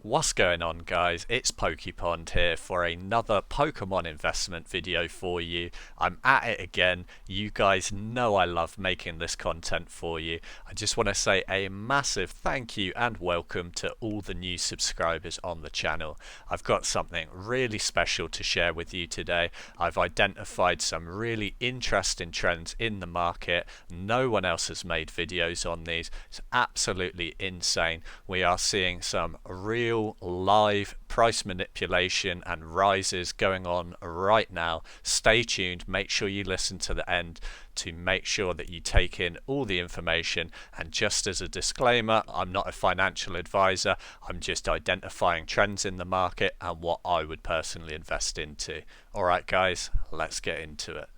What's going on, guys? It's PokePond here for another Pokemon investment video for you. I'm at it again. You guys know I love making this content for you. I just want to say a massive thank you and welcome to all the new subscribers on the channel. I've got something really special to share with you today. I've identified some really interesting trends in the market. No one else has made videos on these. It's absolutely insane. We are seeing some real live price manipulation and rises going on right now. Stay tuned, make sure you listen to the end to make sure that you take in all the information. And just as a disclaimer, I'm not a financial advisor, I'm just identifying trends in the market and what I would personally invest into. Alright guys, let's get into it.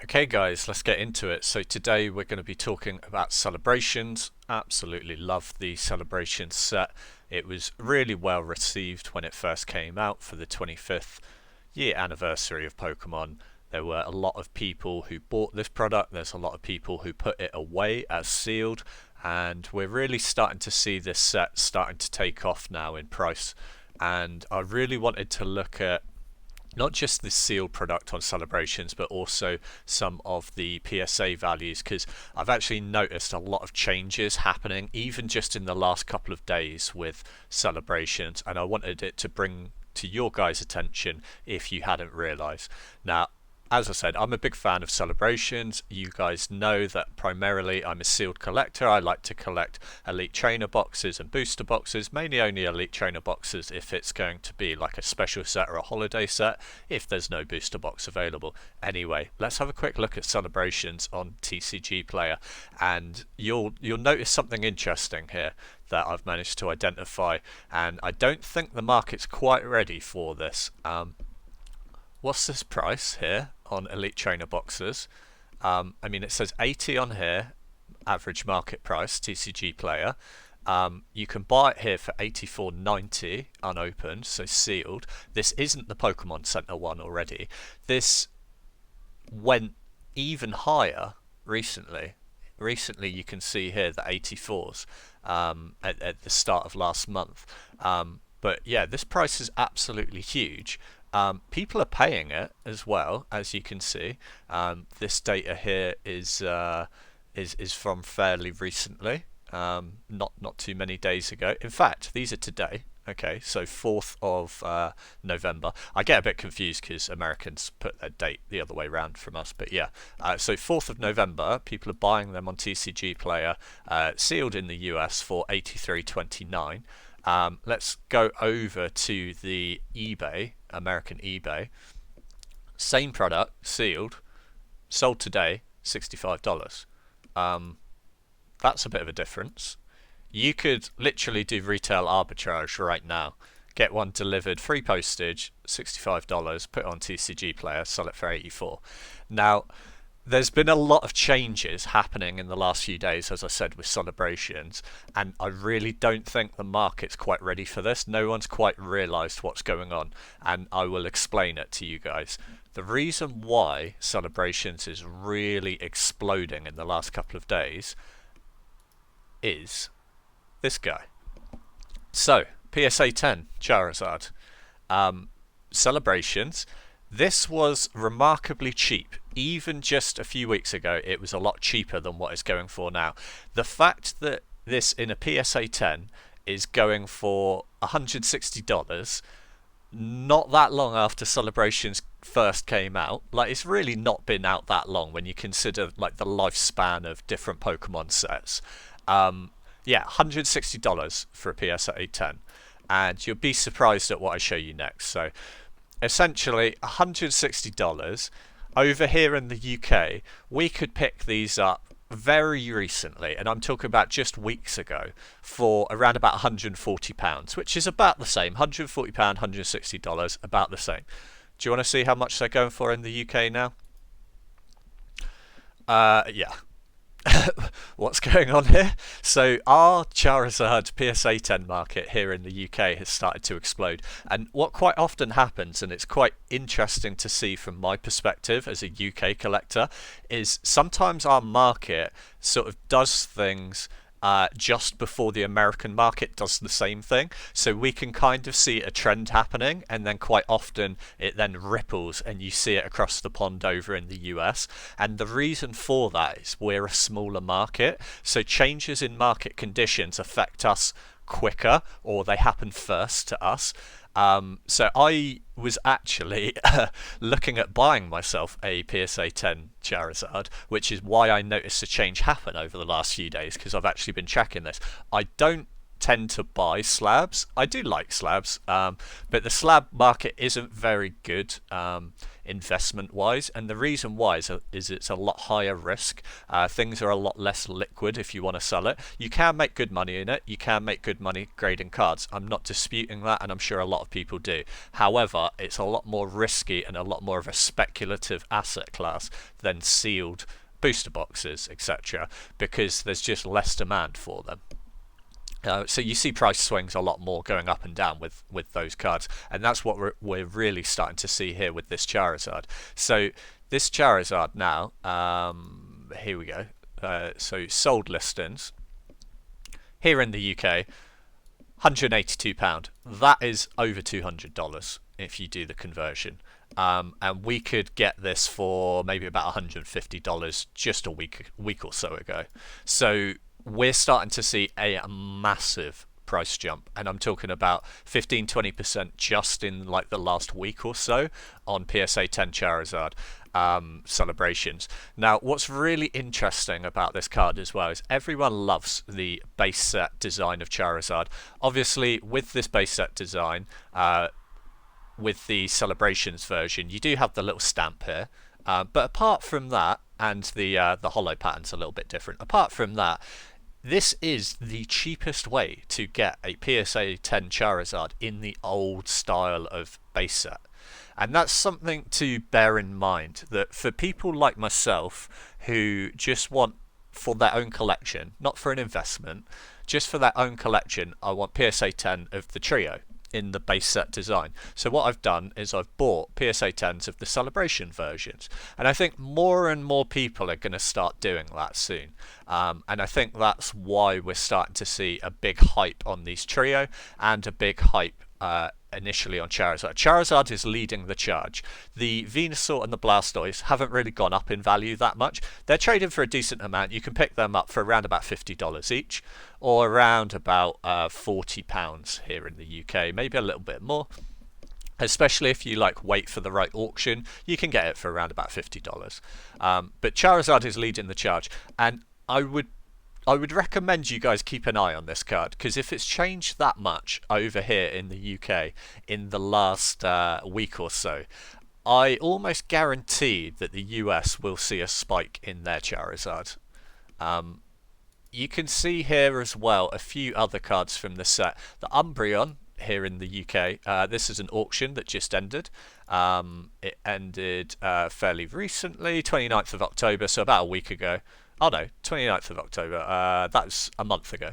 Okay guys, let's get into it. So today we're going to be talking about celebrations. Absolutely love the celebrations set. It was really well received when it first came out for the 25th year anniversary of Pokemon. There were a lot of people who bought this product. There's a lot of people who put it away as sealed, and we're really starting to see this set starting to take off now in price. And I really wanted to look at not just the sealed product on celebrations, but also some of the PSA values, because I've actually noticed a lot of changes happening even just in the last couple of days with celebrations, and I wanted it to bring to your guys' attention if you hadn't realized. Now, as I said, I'm a big fan of celebrations. You guys know that primarily I'm a sealed collector. I like to collect elite trainer boxes and booster boxes, mainly only elite trainer boxes if it's going to be like a special set or a holiday set, if there's no booster box available. Anyway, let's have a quick look at celebrations on TCG Player, and you'll notice something interesting here that I've managed to identify, and I don't think the market's quite ready for this. What's this price here on elite trainer boxes? I mean, it says 80 on here, average market price, TCG Player. You can buy it here for 84.90 unopened, so sealed. This isn't the Pokemon Center one already. This went even higher recently. Recently, you can see here the 84s at the start of last month. But yeah, this price is absolutely huge. People are paying it as well, as you can see. This data here is from fairly recently, not too many days ago. In fact, these are today. Okay, so 4th of November. I get a bit confused because Americans put their date the other way around from us, but yeah. So 4th of November, people are buying them on TCG Player, sealed in the US for 83.29. Let's go over to the eBay, American eBay. Same product, sealed, sold today, $65. That's a bit of a difference. You could literally do retail arbitrage right now. Get one delivered, free postage, $65, put it on TCG Player, sell it for 84. Now, there's been a lot of changes happening in the last few days, as I said, with celebrations, and I really don't think the market's quite ready for this. No one's quite realised what's going on, and I will explain it to you guys. The reason why celebrations is really exploding in the last couple of days is this guy. So, PSA 10 Charizard. Celebrations. This was remarkably cheap. Even just a few weeks ago, it was a lot cheaper than what it's going for now. The fact that this in a PSA 10 is going for $160, not that long after Celebrations first came out, like it's really not been out that long when you consider like the lifespan of different Pokemon sets. Yeah, $160 for a PSA 10, and you'll be surprised at what I show you next. So essentially $160. Over here in the UK, we could pick these up very recently, and I'm talking about just weeks ago, for around about £140, which is about the same. £140, $160, about the same. Do you want to see how much they're going for in the UK now? Yeah. What's going on here? So our Charizard PSA 10 market here in the UK has started to explode, and what quite often happens, and it's quite interesting to see from my perspective as a UK collector, is sometimes our market sort of does things just before the American market does the same thing. So we can kind of see a trend happening, and then quite often it then ripples and you see it across the pond over in the US. And the reason for that is we're a smaller market, so changes in market conditions affect us quicker, or they happen first to us. So I was actually looking at buying myself a PSA 10 Charizard, which is why I noticed a change happen over the last few days, because I've actually been tracking this. I don't tend to buy slabs. I do like slabs, but the slab market isn't very good investment wise, and the reason why is it's a lot higher risk. Things are a lot less liquid if you want to sell it. You can make good money in it, you can make good money grading cards. I'm not disputing that, and I'm sure a lot of people do. However, it's a lot more risky and a lot more of a speculative asset class than sealed booster boxes, etc., because there's just less demand for them. So you see price swings a lot more going up and down with those cards, and that's what we're really starting to see here with this Charizard. So this Charizard now, here we go. So sold listings here in the UK, £182. That is over $200 if you do the conversion. And we could get this for maybe about $150 just a week or so ago. So we're starting to see a massive price jump, and I'm talking about 15-20% just in like the last week or so on PSA 10 Charizard celebrations. Now, what's really interesting about this card as well is everyone loves the base set design of Charizard. Obviously, with this base set design, with the celebrations version, you do have the little stamp here, but apart from that, and the holo pattern's a little bit different. Apart from that, this is the cheapest way to get a PSA 10 Charizard in the old style of base set. And that's something to bear in mind, that for people like myself who just want for their own collection, not for an investment, just for their own collection, I want PSA 10 of the trio in the base set design. So what I've done is I've bought PSA 10s of the celebration versions, and I think more and more people are going to start doing that soon, and I think that's why we're starting to see a big hype on these trio and a big hype initially on Charizard. Charizard is leading the charge. The Venusaur and the Blastoise haven't really gone up in value that much. They're trading for a decent amount. You can pick them up for around about $50 each, or around about £40 here in the UK, maybe a little bit more. Especially if you like wait for the right auction, you can get it for around about $50. But Charizard is leading the charge, and I would recommend you guys keep an eye on this card, because if it's changed that much over here in the UK in the last week or so, I almost guarantee that the US will see a spike in their Charizard. You can see here as well a few other cards from the set. The Umbreon here in the UK, this is an auction that just ended. It ended fairly recently, 29th of October, so about a week ago. Oh no, 29th of October. That's a month ago.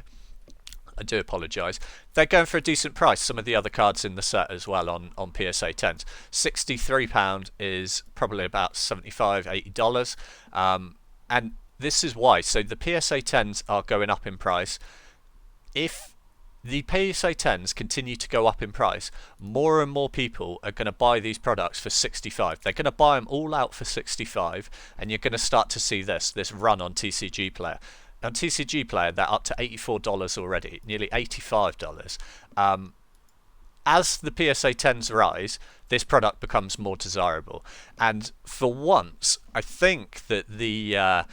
I do apologise. They're going for a decent price. Some of the other cards in the set as well on PSA 10s. £63 is probably about $75-80. And this is why. So the PSA 10s are going up in price. If the PSA 10s continue to go up in price, more and more people are going to buy these products for $65. They're going to buy them all out for $65, and you're going to start to see this run on TCG Player. On TCG Player, they're up to $84 already, nearly $85. As the PSA 10s rise, this product becomes more desirable. And for once, I think that the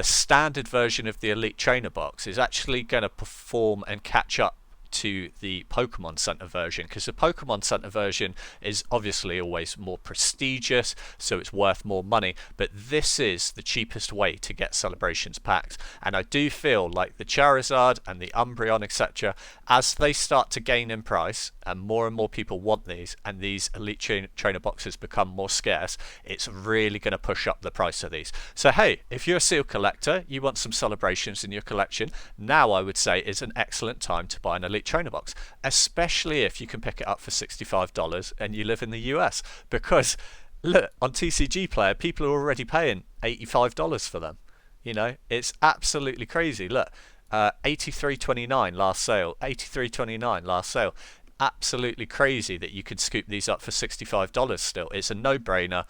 standard version of the Elite Trainer box is actually going to perform and catch up to the Pokemon Center version, because the Pokemon Center version is obviously always more prestigious, so it's worth more money, but this is the cheapest way to get celebrations packs. And I do feel like the Charizard and the Umbreon, etc., as they start to gain in price and more people want these, and these Elite Trainer boxes become more scarce, it's really going to push up the price of these. So hey, if you're a seal collector, you want some celebrations in your collection, now I would say is an excellent time to buy an Elite Trainer box, especially if you can pick it up for $65 and you live in the US, because look, on TCG Player people are already paying $85 for them. You know, it's absolutely crazy. Look, $83.29 last sale. $83.29 last sale. Absolutely crazy that you could scoop these up for $65 still. It's a no-brainer.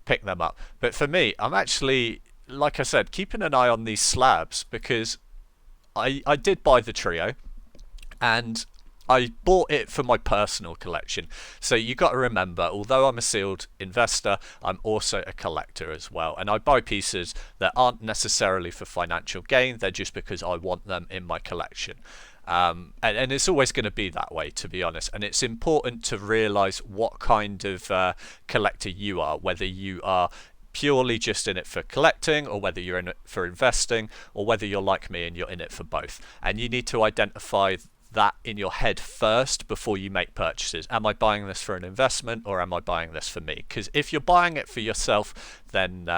Pick them up. But for me, I'm actually, like I said, keeping an eye on these slabs because I did buy the trio and I bought it for my personal collection. So you got to remember, although I'm a sealed investor, I'm also a collector as well. And I buy pieces that aren't necessarily for financial gain. They're just because I want them in my collection. And it's always going to be that way, to be honest. And it's important to realize what kind of collector you are, whether you are purely just in it for collecting, or whether you're in it for investing, or whether you're like me and you're in it for both. And you need to identify that in your head first before you make purchases. Am I buying this for an investment, or am I buying this for me? Because if you're buying it for yourself, then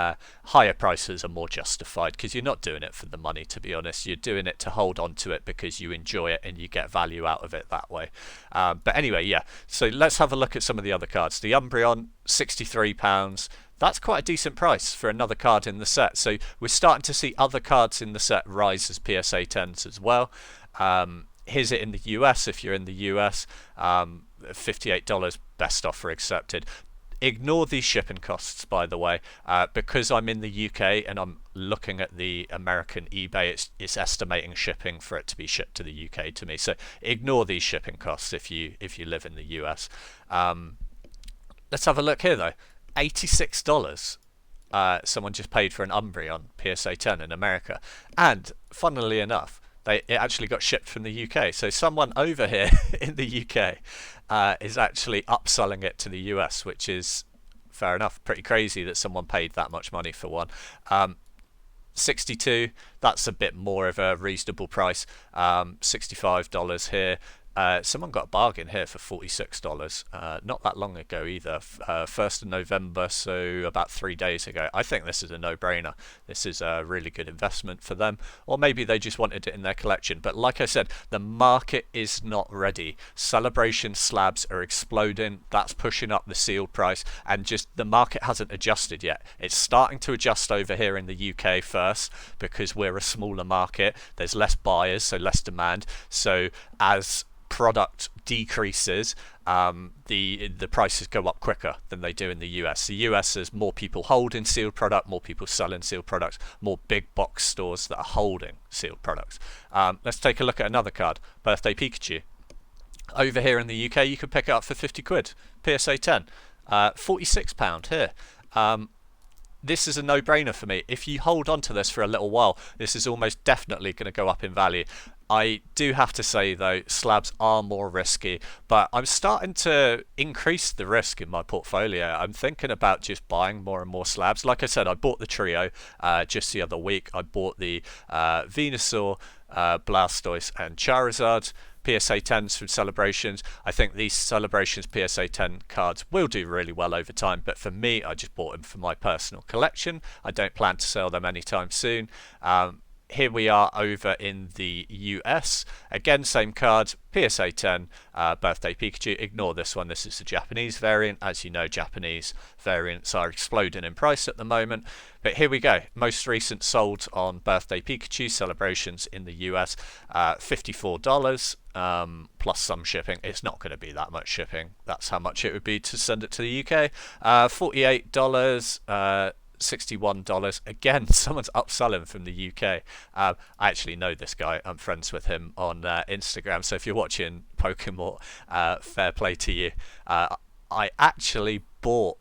higher prices are more justified, because you're not doing it for the money, to be honest. You're doing it to hold on to it because you enjoy it and you get value out of it that way. But anyway, yeah, so let's have a look at some of the other cards. The Umbreon, £63. That's quite a decent price for another card in the set. So we're starting to see other cards in the set rise as PSA 10s as well. Here's it in the US if you're in the US. $58, best offer accepted. Ignore these shipping costs, by the way, because I'm in the UK and I'm looking at the American eBay. It's estimating shipping for it to be shipped to the UK to me. So ignore these shipping costs if you live in the US. Let's have a look here though. $86. Someone just paid for an Umbreon PSA 10 in America, and funnily enough, it actually got shipped from the UK. So someone over here in the UK is actually upselling it to the US, which is fair enough. Pretty crazy that someone paid that much money for one. 62, that's a bit more of a reasonable price. $65 here. Someone got a bargain here for $46, not that long ago either, 1st of November, so about 3 days ago. I think this is a no-brainer. This is a really good investment for them, or maybe they just wanted it in their collection. But like I said, the market is not ready. Celebration slabs are exploding. That's pushing up the sealed price, and just the market hasn't adjusted yet. It's starting to adjust over here in the UK first, because we're a smaller market. There's less buyers, so less demand. So as product decreases, the prices go up quicker than they do in the US. The US has more people holding sealed product, more people selling sealed products, more big box stores that are holding sealed products. Let's take a look at another card, Birthday Pikachu. Over here in the UK, you could pick it up for 50 quid, PSA 10, £46 here. This is a no-brainer for me. If you hold on to this for a little while, this is almost definitely going to go up in value. I do have to say though, slabs are more risky, but I'm starting to increase the risk in my portfolio. I'm thinking about just buying more and more slabs. Like I said, I bought the trio just the other week. I bought the Venusaur, Blastoise and Charizard PSA 10s from Celebrations. I think these Celebrations PSA 10 cards will do really well over time, but for me, I just bought them for my personal collection. I don't plan to sell them anytime soon. Here we are over in the US. Again, same card, PSA 10, Birthday Pikachu. Ignore this one. This is the Japanese variant. As you know, Japanese variants are exploding in price at the moment. But here we go. Most recent sold on Birthday Pikachu Celebrations in the US, $54 plus some shipping. It's not going to be that much shipping. That's how much it would be to send it to the UK. $48. $61. Again, someone's upselling from the UK. I actually know this guy. I'm friends with him on Instagram. So if you're watching Pokemon, fair play to you. I actually bought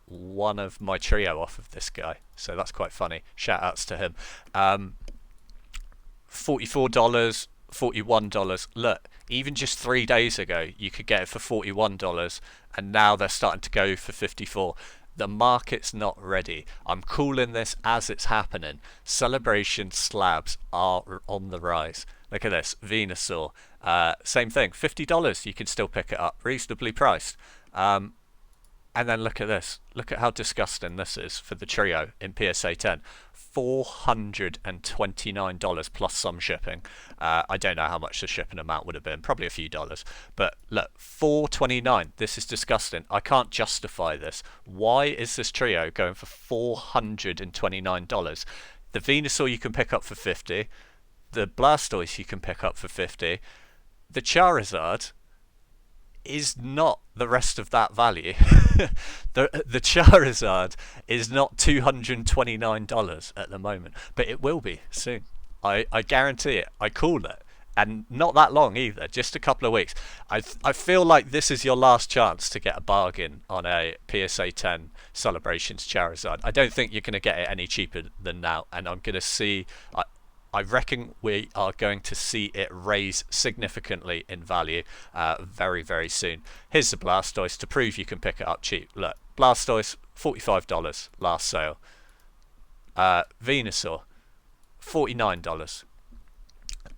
one of my trio off of this guy. So that's quite funny. Shout outs to him. $44, $41. Look, even just 3 days ago, you could get it for $41, and now they're starting to go for $54. The market's not ready. I'm calling this as it's happening. Celebration slabs are on the rise. Look at this, Venusaur. Same thing, $50. You can still pick it up, reasonably priced. And then look at this. Look at how disgusting this is for the trio in PSA 10. $429 plus some shipping. I don't know how much the shipping amount would have been, probably a few dollars. But look, $429. This is disgusting. I can't justify this. Why is this trio going for $429? The Venusaur you can pick up for $50. the Blastoise you can pick up for 50. The Charizard is not the rest of that value. The Charizard is not $229 at the moment, but it will be soon. I guarantee it. I call it. And not that long either, just a couple of weeks. I feel like this is your last chance to get a bargain on a PSA 10 Celebrations Charizard. I don't think you're going to get it any cheaper than now, and I'm going to see. I reckon we are going to see it raise significantly in value very, very soon. Here's the Blastoise to prove you can pick it up cheap. Look, Blastoise, $45 last sale. Venusaur, $49.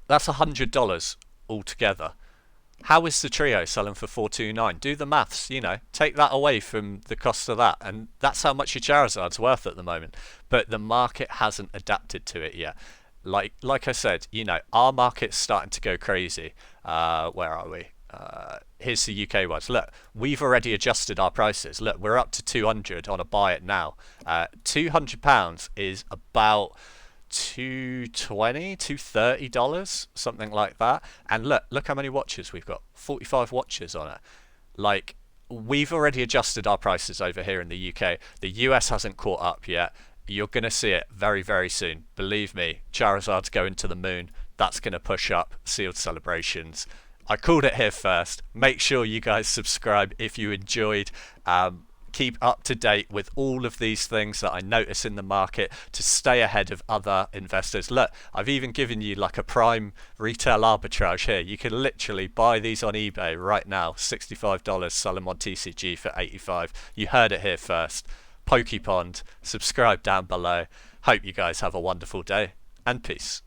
That's $100 altogether. How is the trio selling for $429? Do the maths, take that away from the cost of that, and that's how much your Charizard's worth at the moment. But the market hasn't adapted to it yet. Like I said, our market's starting to go crazy. Where are we? Here's the UK ones. Look, we've already adjusted our prices. Look, we're up to 200 on a buy it now. £200 is about $230, something like that. And look how many watches we've got. 45 watches on it. Like, we've already adjusted our prices over here in the UK. The US hasn't caught up yet. You're going to see it very, very soon. Believe me, Charizard's going to the moon. That's going to push up sealed celebrations. I called it here first. Make sure you guys subscribe if you enjoyed. Keep up to date with all of these things that I notice in the market to stay ahead of other investors. Look, I've even given you like a prime retail arbitrage here. You can literally buy these on eBay right now, $65, sell them on TCG for $85. You heard it here first. PokePond, subscribe down below. Hope you guys have a wonderful day, and peace.